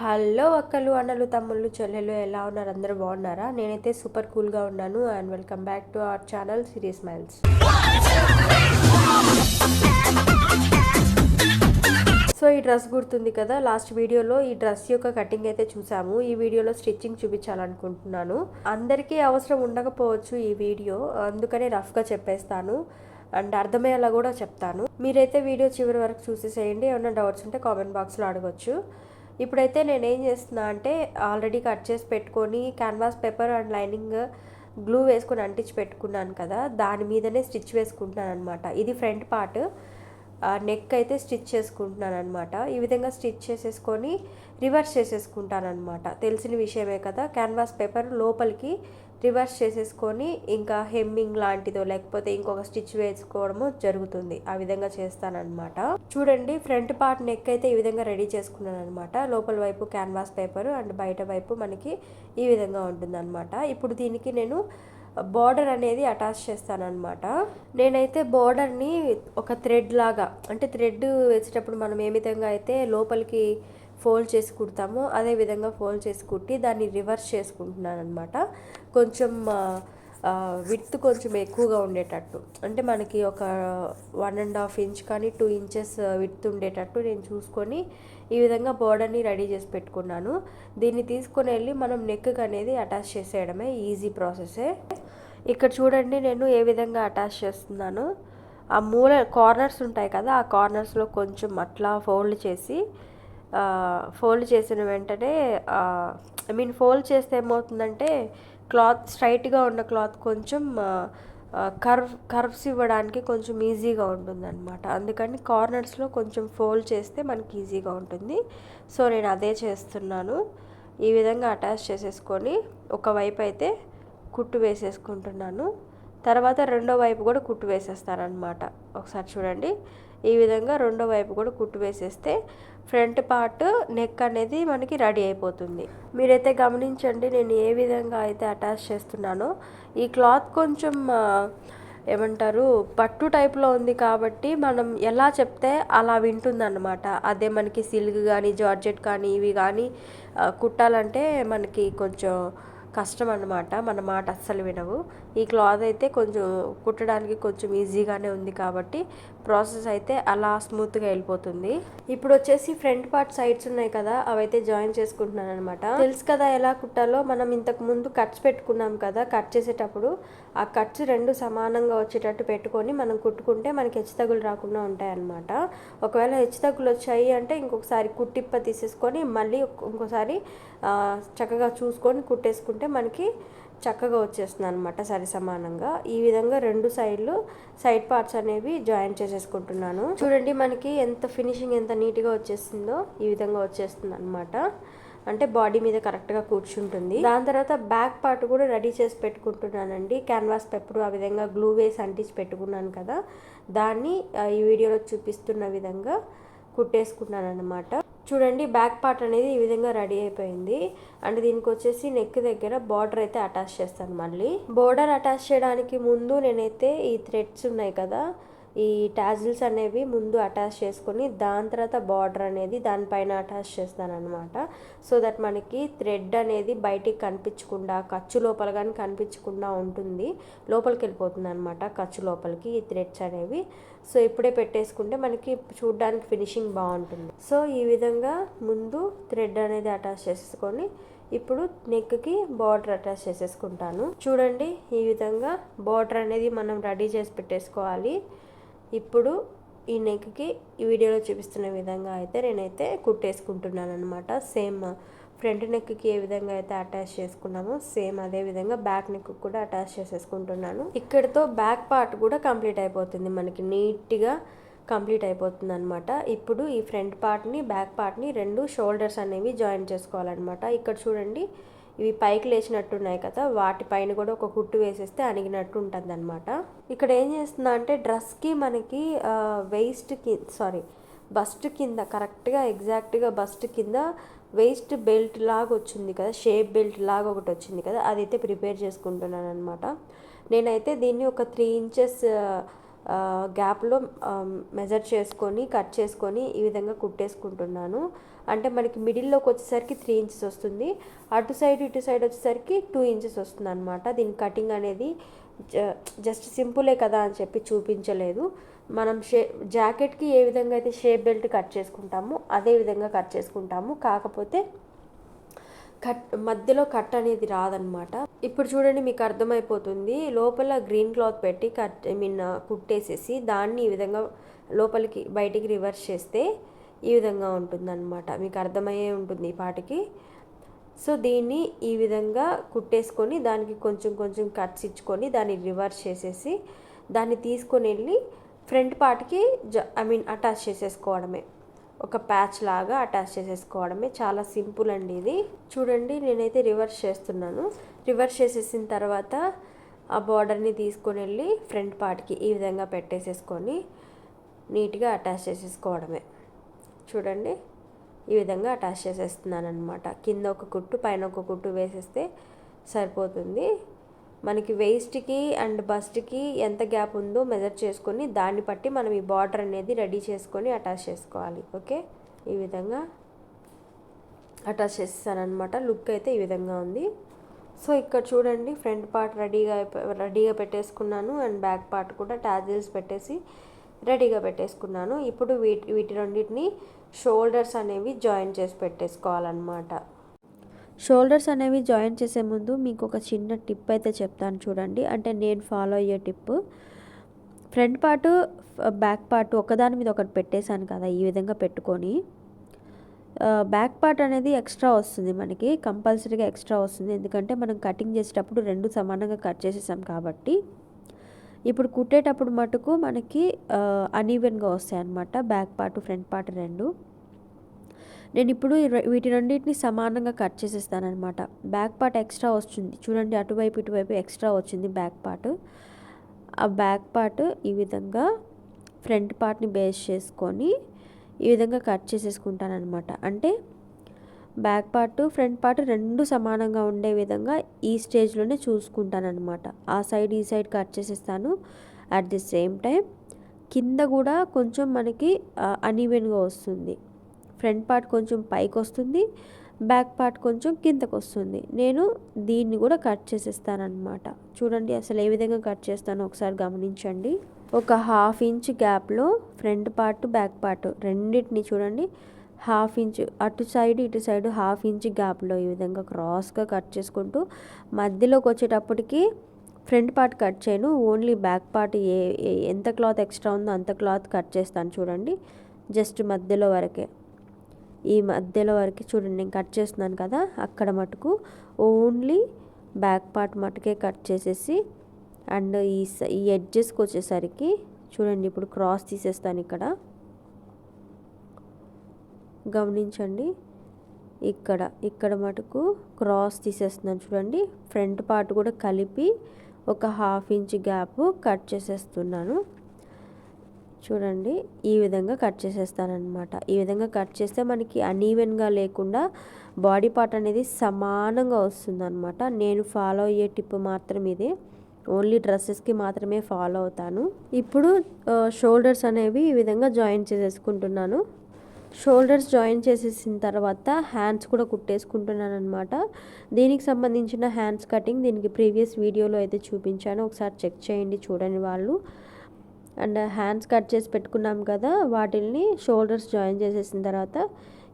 Hello అక్కలు, అన్నలు, తమ్ముళ్ళు, చెల్లెలు ఎలా ఉన్నారు? అందరూ బాగున్నారా? నేనైతే సూపర్ కూల్గా ఉన్నాను. And welcome back to our channel series smiles. So ఈ డ్రెస్ గుర్తుంది కదా, లాస్ట్ వీడియోలో ఈ డ్రెస్ యొక్క కటింగ్ అయితే చూసాము. ఈ వీడియోలో స్టిచ్చింగ్ చూపించాలనుకుంటున్నాను. అందరికీ అవసరం ఉండకపోవచ్చు ఈ వీడియో, అందుకనే రఫ్గా చెప్పేస్తాను అండ్ అర్థమయ్యేలా కూడా చెప్తాను. మీరైతే వీడియో చివరి వరకు చూసేసేయండి. ఏమైనా డౌట్స్ ఉంటే కామెంట్ బాక్స్లో అడగొచ్చు. ఇప్పుడైతే నేను ఏం చేస్తున్నా అంటే ఆల్రెడీ కట్ చేసి పెట్టుకొని canvas paper and lining glue వేసుకొని అంటించి పెట్టుకున్నాను కదా, దాని మీదనే స్టిచ్ వేసుకుంటున్నాను అనమాట. ఇది ఫ్రంట్ పార్ట్, నెక్ అయితే స్టిచ్ చేసుకుంటున్నాను అనమాట. ఈ విధంగా స్టిచ్ చేసేసుకొని రివర్స్ చేసేసుకుంటాను అనమాట. తెలిసిన విషయమే కదా, క్యాన్వాస్ పేపర్ లోపలికి రివర్స్ చేసేసుకొని ఇంకా హెమ్మింగ్ లాంటిదో లేకపోతే ఇంకొక స్టిచ్ వేసుకోవడము జరుగుతుంది. ఆ విధంగా చేస్తానన్నమాట. చూడండి, ఫ్రంట్ పార్ట్ నెక్ అయితే ఈ విధంగా రెడీ చేసుకున్నాను అనమాట. లోపల వైపు క్యాన్వాస్ పేపర్ అండ్ బయట వైపు మనకి ఈ విధంగా ఉంటుంది అనమాట. ఇప్పుడు దీనికి నేను బార్డర్ అనేది అటాచ్ చేస్తాను అనమాట. నేనైతే బార్డర్ని ఒక థ్రెడ్ లాగా, అంటే థ్రెడ్ వేసేటప్పుడు మనం ఏ విధంగా అయితే లోపలికి ఫోల్డ్ చేసి కుడతామో అదే విధంగా ఫోల్డ్ చేసి కుట్టి దాన్ని రివర్స్ చేసుకుంటున్నాను అనమాట. కొంచెం విడ్త్ కొంచెం ఎక్కువగా ఉండేటట్టు, అంటే మనకి ఒక 1.5 ఇంచ్ కానీ 2 ఇంచెస్ విడ్త్ ఉండేటట్టు నేను చూసుకొని ఈ విధంగా బార్డర్ని రెడీ చేసి పెట్టుకున్నాను. దీన్ని తీసుకొని వెళ్ళి మనం నెక్ అనేది అటాచ్ చేసేయడమే, ఈజీ ప్రాసెసే. ఇక్కడ చూడండి నేను ఏ విధంగా అటాచ్ చేస్తున్నాను. ఆ మూల కార్నర్స్ ఉంటాయి కదా, ఆ కార్నర్స్లో కొంచెం అట్లా ఫోల్డ్ చేసిన వెంటనే ఫోల్డ్ చేస్తే ఏమవుతుందంటే క్లాత్ స్ట్రైట్గా ఉన్న క్లాత్ కొంచెం కర్వ్స్ ఇవ్వడానికి కొంచెం ఈజీగా ఉంటుందన్నమాట. అందుకని కార్నర్స్లో కొంచెం ఫోల్డ్ చేస్తే మనకి ఈజీగా ఉంటుంది. సో నేను అదే చేస్తున్నాను. ఈ విధంగా అటాచ్ చేసేసుకొని ఒకవైపు అయితే కుట్టు వేసేసుకుంటున్నాను. తర్వాత రెండో వైపు కూడా కుట్టు వేసేస్తానమాట. ఒకసారి చూడండి, ఈ విధంగా రెండో వైపు కూడా కుట్టు వేసేస్తే ఫ్రంట్ పార్ట్ నెక్ అనేది మనకి రెడీ అయిపోతుంది. మీరైతే గమనించండి నేను ఏ విధంగా అయితే అటాచ్ చేస్తున్నానో. ఈ క్లాత్ కొంచెం ఏమంటారు పట్టు టైప్లో ఉంది కాబట్టి మనం ఎలా చెప్తే అలా వింటుందన్నమాట. అదే మనకి సిల్క్ కానీ జార్జెట్ కానీ ఇవి కానీ కుట్టాలంటే మనకి కొంచెం కష్టం అన్నమాట, మన మాట అస్సలు వినవు. ఈ క్లాత్ అయితే కొంచెం కుట్టడానికి కొంచెం ఈజీగానే ఉంది కాబట్టి ప్రాసెస్ అయితే అలా స్మూత్గా వెళ్ళిపోతుంది. ఇప్పుడు వచ్చేసి ఫ్రంట్ పార్ట్ సైడ్స్ ఉన్నాయి కదా, అవైతే జాయిన్ చేసుకుంటున్నాను అనమాట. తెలుసు కదా ఎలా కుట్టాలో, మనం ఇంతకు ముందు కట్స్ పెట్టుకున్నాం కదా, కట్ చేసేటప్పుడు ఆ కట్స్ రెండు సమానంగా వచ్చేటట్టు పెట్టుకొని మనం కుట్టుకుంటే మనకి హెచ్చుతగులు రాకుండా ఉంటాయి అన్నమాట. ఒకవేళ హెచ్చుతగులు వచ్చాయి అంటే ఇంకొకసారి కుట్టిప్ప తీసేసుకొని మళ్ళీ ఇంకోసారి చక్కగా చూసుకొని కుట్టేసుకుంటే మనకి చక్కగా వచ్చేస్తుంది అనమాట సరి సమానంగా. ఈ విధంగా రెండు సైడ్ పార్ట్స్ అనేవి జాయిన్ చేసేసుకుంటున్నాను. చూడండి మనకి ఎంత ఫినిషింగ్ ఎంత నీట్గా వచ్చేస్తుందో, ఈ విధంగా వచ్చేస్తుంది అనమాట. అంటే బాడీ మీద కరెక్ట్గా కూర్చుంటుంది. దాని తర్వాత బ్యాక్ పార్ట్ కూడా రెడీ చేసి పెట్టుకుంటున్నానండి. క్యాన్వాస్ పేపర్ ఆ విధంగా గ్లూ వేసి అంటించి పెట్టుకున్నాను కదా, దాన్ని ఈ వీడియోలో చూపిస్తున్న విధంగా కుట్టేసుకున్నాను అనమాట. చూడండి బ్యాక్ పార్ట్ అనేది ఈ విధంగా రెడీ అయిపోయింది. అండ్ దీనికి వచ్చేసి నెక్ దగ్గర బార్డర్ అయితే అటాచ్ చేస్తాను. మళ్ళీ బార్డర్ అటాచ్ చేయడానికి ముందు నేనైతే ఈ థ్రెడ్స్ ఉన్నాయి కదా, ఈ టాజిల్స్ అనేవి ముందు అటాచ్ చేసుకొని దాని తర్వాత బార్డర్ అనేది దానిపైన అటాచ్ చేస్తాను అనమాట. సో దట్ మనకి థ్రెడ్ అనేది బయటికి కనిపించకుండా, ఖర్చు లోపల కానీ కనిపించకుండా ఉంటుంది, లోపలికి వెళ్ళిపోతుంది అనమాట ఖర్చు లోపలికి ఈ థ్రెడ్స్ అనేవి. సో ఇప్పుడే పెట్టేసుకుంటే మనకి చూడడానికి ఫినిషింగ్ బాగుంటుంది. సో ఈ విధంగా ముందు థ్రెడ్ అనేది అటాచ్ చేసేసుకొని ఇప్పుడు నెక్కి బార్డర్ అటాచ్ చేసేసుకుంటాను. చూడండి ఈ విధంగా బార్డర్ అనేది మనం రెడీ చేసి పెట్టేసుకోవాలి. ఇప్పుడు ఈ నెక్కి ఈ వీడియోలో చూపిస్తున్న విధంగా అయితే నేనైతే కుట్టేసుకుంటున్నాను అనమాట. సేమ్ ఫ్రంట్ నెక్కి ఏ విధంగా అయితే అటాచ్ చేసుకున్నామో సేమ్ అదే విధంగా బ్యాక్ నెక్ కూడా అటాచ్ చేసేసుకుంటున్నాను. ఇక్కడితో బ్యాక్ పార్ట్ కూడా కంప్లీట్ అయిపోతుంది, మనకి నీట్గా కంప్లీట్ అయిపోతుంది అనమాట. ఇప్పుడు ఈ ఫ్రంట్ పార్ట్ని బ్యాక్ పార్ట్ని రెండు షోల్డర్స్ అనేవి జాయిన్ చేసుకోవాలన్నమాట. ఇక్కడ చూడండి ఇవి పైకి లేచినట్టున్నాయి కదా, వాటిపైన కూడా ఒక కుట్టు వేసేస్తే అణిగినట్టు ఉంటుంది అనమాట. ఇక్కడ ఏం చేస్తుందా అంటే డ్రెస్కి మనకి బస్ట్ కింద కరెక్ట్గా ఎగ్జాక్ట్గా బస్ట్ కింద వేస్ట్ బెల్ట్ లాగా వచ్చింది కదా, షేప్ బెల్ట్ లాగా ఒకటి వచ్చింది కదా, అదైతే ప్రిపేర్ చేసుకుంటున్నాను అనమాట. నేనైతే దీన్ని ఒక 3 ఇంచెస్ గ్యాప్లో మెజర్ చేసుకొని కట్ చేసుకొని ఈ విధంగా కుట్టేసుకుంటున్నాను. అంటే మనకి మిడిల్లోకి వచ్చేసరికి 3 ఇంచెస్ వస్తుంది, అటు సైడ్ ఇటు సైడ్ వచ్చేసరికి 2 ఇంచెస్ వస్తుంది అనమాట. దీని కటింగ్ అనేది జస్ట్ సింపులే కదా అని చెప్పి చూపించలేదు. మనం జాకెట్కి ఏ విధంగా అయితే షేప్ బెల్ట్ కట్ చేసుకుంటామో అదే విధంగా కట్ చేసుకుంటాము, కాకపోతే మధ్యలో కట్ అనేది రాదనమాట. ఇప్పుడు చూడండి మీకు అర్థమైపోతుంది. లోపల గ్రీన్ క్లాత్ పెట్టి కుట్టేసేసి దాన్ని ఈ విధంగా లోపలికి బయటికి రివర్స్ చేస్తే ఈ విధంగా ఉంటుందన్నమాట. మీకు అర్థమయ్యే ఉంటుంది ఈ పాటికి. సో దీన్ని ఈ విధంగా కుట్టేసుకొని దానికి కొంచెం కొంచెం కట్స్ ఇచ్చుకొని దాన్ని రివర్స్ చేసేసి దాన్ని తీసుకొని వెళ్ళి ఫ్రంట్ పార్ట్కి అటాచ్ చేసేసుకోవడమే, ఒక ప్యాచ్ లాగా అటాచ్ చేసేసుకోవడమే. చాలా సింపుల్ అండి ఇది. చూడండి నేనైతే రివర్స్ చేస్తున్నాను. రివర్స్ చేసేసిన తర్వాత ఆ బార్డర్ని తీసుకొని వెళ్ళి ఫ్రంట్ పార్ట్కి ఈ విధంగా పెట్టేసేసుకొని నీట్గా అటాచ్ చేసేసుకోవడమే. చూడండి ఈ విధంగా అటాచ్ చేసేస్తున్నాను అనమాట. కింద ఒక కుట్టు పైన ఒక కుట్టు వేసేస్తే సరిపోతుంది. మనకి వేస్ట్కి అండ్ బస్ట్కి ఎంత గ్యాప్ ఉందో మెజర్ చేసుకొని దాన్ని బట్టి మనం ఈ బార్డర్ అనేది రెడీ చేసుకొని అటాచ్ చేసుకోవాలి. ఓకే, ఈ విధంగా అటాచ్ చేస్తానమాట. లుక్ అయితే ఈ విధంగా ఉంది. సో ఇక్కడ చూడండి ఫ్రంట్ పార్ట్ రెడీగా పెట్టేసుకున్నాను అండ్ బ్యాక్ పార్ట్ కూడా టాజిల్స్ పెట్టేసి రెడీగా పెట్టేసుకున్నాను. ఇప్పుడు వీటి రెండింటిని షోల్డర్స్ అనేవి జాయిన్ చేసి పెట్టేసుకోవాలన్నమాట. షోల్డర్స్ అనేవి జాయిన్ చేసే ముందు మీకు ఒక చిన్న టిప్ అయితే చెప్తాను చూడండి. అంటే నేను ఫాలో అయ్యే tip, front part back part ఒకదాని మీద ఒకటి పెట్టేశాను కదా, ఈ విధంగా పెట్టుకొని బ్యాక్ పార్ట్ అనేది ఎక్స్ట్రా వస్తుంది, మనకి కంపల్సరీగా ఎక్స్ట్రా వస్తుంది. ఎందుకంటే మనం కటింగ్ చేసేటప్పుడు రెండు సమానంగా కట్ చేసేసాం కాబట్టి. ఇప్పుడు కుట్టేటప్పుడు మటుకు మనకి అన్ఈవెన్గా వస్తాయి అన్నమాట, బ్యాక్ పార్ట్ ఫ్రంట్ పార్ట్ రెండు. నేను ఇప్పుడు వీటి రెండింటిని సమానంగా కట్ చేసేస్తానమాట. బ్యాక్ పార్ట్ ఎక్స్ట్రా వస్తుంది చూడండి, అటువైపు ఇటువైపు ఎక్స్ట్రా వచ్చింది బ్యాక్ పార్ట్. ఆ బ్యాక్ పార్ట్ ఈ విధంగా ఫ్రంట్ పార్ట్ని బేస్ చేసుకొని ఈ విధంగా కట్ చేసేసుకుంటానమాట. అంటే బ్యాక్ పార్ట్ ఫ్రంట్ పార్ట్ రెండు సమానంగా ఉండే విధంగా ఈ స్టేజ్లోనే చూసుకుంటానమాట. ఆ సైడ్ ఈ సైడ్ కట్ చేసేస్తాను. అట్ ది సేమ్ టైం కింద కూడా కొంచెం మనకి అన్ఈవెన్గా వస్తుంది. ఫ్రంట్ పార్ట్ కొంచెం పైకి వస్తుంది, బ్యాక్ పార్ట్ కొంచెం కిందకు వస్తుంది. నేను దీన్ని కూడా కట్ చేసేస్తానమాట. చూడండి అసలు ఏ విధంగా కట్ చేస్తానో ఒకసారి గమనించండి. ఒక 1/2 ఇంచ్ గ్యాప్లో ఫ్రంట్ పార్ట్ బ్యాక్ పార్ట్ రెండింటిని చూడండి 1/2 ఇంచ్ అటు సైడ్ ఇటు సైడ్ 1/2 ఇంచ్ గ్యాప్లో ఈ విధంగా క్రాస్గా కట్ చేసుకుంటూ మధ్యలోకి వచ్చేటప్పటికి ఫ్రంట్ పార్ట్ కట్ చేయను, ఓన్లీ బ్యాక్ పార్ట్ ఎంత క్లాత్ ఎక్స్ట్రా ఉందో అంత క్లాత్ కట్ చేస్తాను. చూడండి జస్ట్ మధ్యలో వరకే, ఈ మధ్యలో వరకు చూడండి నేను కట్ చేస్తున్నాను కదా, అక్కడ మటుకు ఓన్లీ బ్యాక్ పార్ట్ మటుకే కట్ చేసేసి అండ్ ఈ ఎడ్జెస్కి వచ్చేసరికి చూడండి ఇప్పుడు క్రాస్ తీసేస్తాను. గమనించండి ఇక్కడ మటుకు క్రాస్ తీసేస్తున్నాను. చూడండి ఫ్రంట్ పార్ట్ కూడా కలిపి ఒక 1/2 ఇంచ్ గ్యాప్ కట్ చేసేస్తున్నాను. చూడండి ఈ విధంగా కట్ చేసేస్తానమాట. ఈ విధంగా కట్ చేస్తే మనకి అన్ఈవెన్గా లేకుండా బాడీ పార్ట్ అనేది సమానంగా వస్తుందన్నమాట. నేను ఫాలో అయ్యే టిప్ మాత్రం ఇదే, ఓన్లీ డ్రెస్సెస్కి మాత్రమే ఫాలో అవుతాను. ఇప్పుడు షోల్డర్స్ అనేవి ఈ విధంగా జాయిన్ చేసేసుకుంటున్నాను. షోల్డర్స్ జాయిన్ చేసేసిన తర్వాత హ్యాండ్స్ కూడా కుట్టేసుకుంటున్నాను అనమాట. దీనికి సంబంధించిన హ్యాండ్స్ కటింగ్ దీనికి ప్రీవియస్ వీడియోలో అయితే చూపించాను, ఒకసారి చెక్ చేయండి చూడని వాళ్ళు. అండ్ హ్యాండ్స్ కట్ చేసి పెట్టుకున్నాం కదా, వాటిల్ని షోల్డర్స్ జాయిన్ చేసేసిన తర్వాత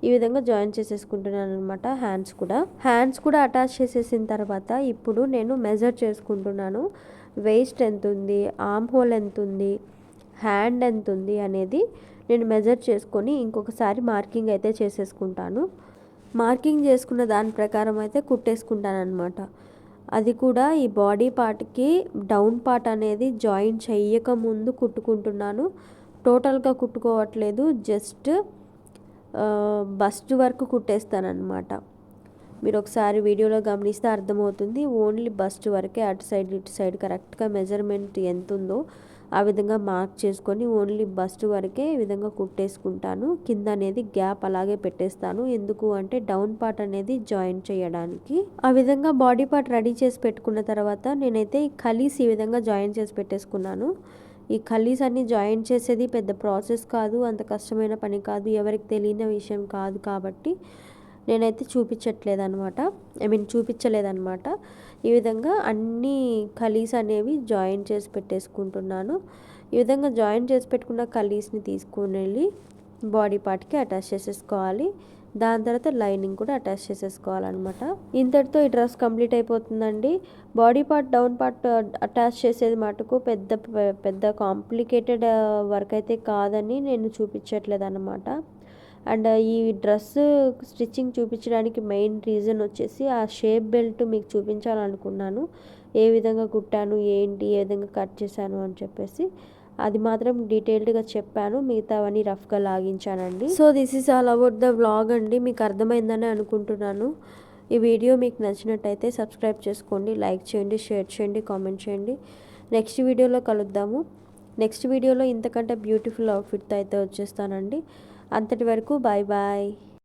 ఈ విధంగా జాయిన్ చేసేసుకుంటున్నాను అనమాట. హ్యాండ్స్ కూడా అటాచ్ చేసేసిన తర్వాత ఇప్పుడు నేను మెజర్ చేసుకుంటున్నాను. వేస్ట్ ఎంత ఉంది, ఆర్మ్ హోల్ ఎంత ఉంది, హ్యాండ్ ఎంత ఉంది అనేది నేను మెజర్ చేసుకొని ఇంకొకసారి మార్కింగ్ అయితే చేసేసుకుంటాను. మార్కింగ్ చేసుకున్న దాని ప్రకారం అయితే కుట్టేసుకుంటాను అనమాట. అది కూడా ఈ బాడీ పార్ట్కి డౌన్ పార్ట్ అనేది జాయిన్ చెయ్యక ముందు కుట్టుకుంటున్నాను, టోటల్గా కుట్టుకోవట్లేదు. జస్ట్ బస్ట్ వరకు కుట్టేస్తానమాట. మీరు ఒకసారి వీడియోలో గమనిస్తే అర్థమవుతుంది. ఓన్లీ బస్ట్ వరకే, అటు సైడ్ ఇటు సైడ్ కరెక్ట్గా మెజర్మెంట్ ఎంత ఉందో ఆ విధంగా మార్క్ చేసుకొని ఓన్లీ బస్ట్ వరకే ఈ విధంగా కుట్టేసుకుంటాను. కింద అనేది గ్యాప్ అలాగే పెట్టేస్తాను, ఎందుకు అంటే డౌన్ పార్ట్ అనేది జాయిన్ చేయడానికి. ఆ విధంగా బాడీ పార్ట్ రెడీ చేసి పెట్టుకున్న తర్వాత నేనైతే ఈ ఖలీస్ ఈ విధంగా జాయిన్ చేసి పెట్టేసుకున్నాను. ఈ కలీస్ అన్నీ జాయిన్ చేసేది పెద్ద ప్రాసెస్ కాదు, అంత కష్టమైన పని కాదు, ఎవరికి తెలియని విషయం కాదు కాబట్టి నేనైతే చూపించలేదన్నమాట. ఈ విధంగా అన్ని కలీస్ అనేవి జాయిన్ చేసి పెట్టేసుకుంటున్నాను. ఈ విధంగా జాయిన్ చేసి పెట్టుకున్న కలీస్ని తీసుకుని వెళ్ళి బాడీ పార్ట్కి అటాచ్ చేసేసుకోవాలి. దాని తర్వాత లైనింగ్ కూడా అటాచ్ చేసేసుకోవాలన్నమాట. ఇంతటితో ఈ డ్రెస్ కంప్లీట్ అయిపోతుందండి. Body part down part attach చేసేది మటుకు పెద్ద కాంప్లికేటెడ్ వర్క్ అయితే కాదని నేను చూపించట్లేదు అనమాట. అండ్ ఈ డ్రెస్ స్టిచ్చింగ్ చూపించడానికి మెయిన్ రీజన్ వచ్చేసి ఆ షేప్ బెల్ట్ మీకు చూపించాలనుకున్నాను. ఏ విధంగా కుట్టాను, ఏంటి, ఏ విధంగా కట్ చేశాను అని చెప్పేసి అది మాత్రం డీటెయిల్డ్గా చెప్పాను. మిగతావన్నీ రఫ్గా లాగించానండి. So this is all about the vlog అండి. మీకు అర్థమైందని అనుకుంటున్నాను. ఈ వీడియో మీకు నచ్చినట్టయితే సబ్స్క్రైబ్ చేసుకోండి, లైక్ చేయండి, షేర్ చేయండి, కామెంట్ చేయండి. నెక్స్ట్ వీడియోలో కలుద్దాము. నెక్స్ట్ వీడియోలో ఇంతకంటే బ్యూటిఫుల్ అవుట్ఫిట్తో అయితే వచ్చేస్తానండి. అంతటి వరకు బాయ్ బాయ్.